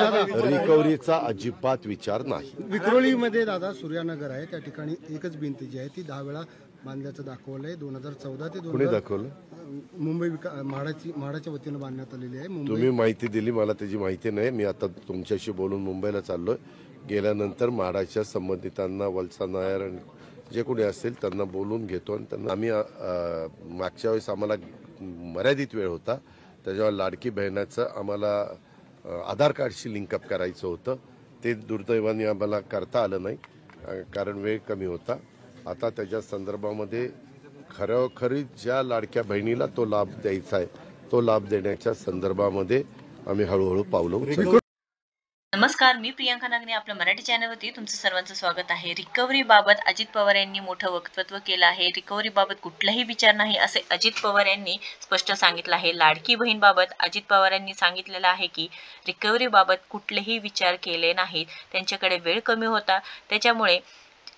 रिकव्हरीचा अजिबात विचार नाही। विक्रोळीमध्ये दादा सूर्यानगर आहे, त्या ठिकाणी एकच भिंत जी आहे ती 10 वेळा बांधल्याचं दाखवलंय। 2014 ते 2000 दाखवलं मुंबई म्हाडाच्या वतीनं बांधण्यात आलेली आहे। तुम्ही माहिती दिली, मला त्याची माहिती नाही। मी आता तुमच्याशी बोलून मुंबईला चाललोय। गेल्यानंतर म्हाडाच्या संबंधितांना, वलसा नायर जे कोणी असतील त्यांना बोलून घेतो आणि त्यांना आम्ही मागच्या वेळेस आम्हाला मर्यादित वेळ होता, त्याच्यावर लाडकी बहिणाचं आम्हाला आधार कार्डशी लिंकअप करायचं होतं। ते दुर्दैवाने आम्हाला करता आलं नाही, कारण वेळ कमी होता। आता त्याच्या संदर्भामध्ये खरोखरी ज्या लाडक्या बहिणीला तो लाभ द्यायचा आहे, तो लाभ देण्याच्या संदर्भामध्ये आम्ही हळूहळू पावलं उचलतो। नमस्कार, मी प्रियांका नागने, आपल्या मराठी चॅनलवरती तुमचं सर्वांचं स्वागत आहे। रिकव्हरी बाबत अजित पवार यांनी मोठं वक्तव्य केलं आहे। रिकव्हरी बाबत कुठलाही विचार नाही असे अजित पवार यांनी स्पष्ट सांगितलं आहे। लाडकी बहीण बाबत अजित पवार यांनी सांगितलेलं आहे की रिकव्हरी बाबत कुठलेही विचार केले नाहीत, त्यांच्याकडे वेळ कमी होता, त्याच्यामुळे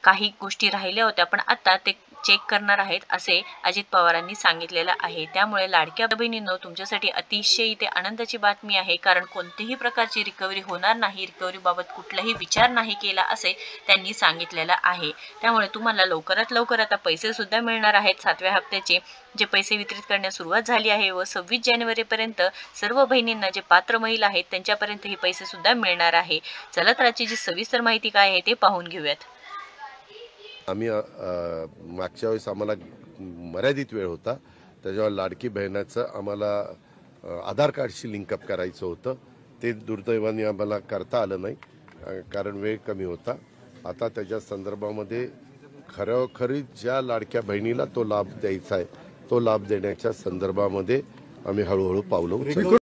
काही गोष्टी राहिल्या होत्या, पण आता ते चेक करणार आहेत असे अजित पवारांनी सांगितलेलं आहे। त्यामुळे लाडक्या बहिणींनो, तुमच्यासाठी अतिशय इथे आनंदाची बातमी आहे, कारण कोणतीही प्रकारची रिकव्हरी होणार नाही, रिकव्हरी बाबत कुठलाही विचार नाही केला असे त्यांनी सांगितलेलं आहे। त्यामुळे तुम्हाला लवकरात लवकर आता पैसे सुद्धा मिळणार आहेत। 7व्या हप्त्याचे जे पैसे वितरित करण्यास सुरुवात झाली आहे व 26 जानेवारीपर्यंत सर्व बहिणींना, जे पात्र महिला आहेत त्यांच्यापर्यंत हे पैसे सुद्धा मिळणार आहे। चला तर आजची जी सविस्तर माहिती काय आहे ते पाहून घेऊयात। आम्ही मागच्या वेळेस आम्हाला मर्यादित वेळ होता, त्याच्यावर लाडकी बहिणाचं आम्हाला आधार कार्डशी लिंकअप करायचं होतं। ते दुर्दैवाने आम्हाला करता आलं नाही, कारण वेळ कमी होता। आता त्याच्या संदर्भामध्ये खरोखरी ज्या लाडक्या बहिणीला तो लाभ द्यायचा आहे, तो लाभ देण्याच्या संदर्भामध्ये आम्ही हळूहळू पावलं उचलतो।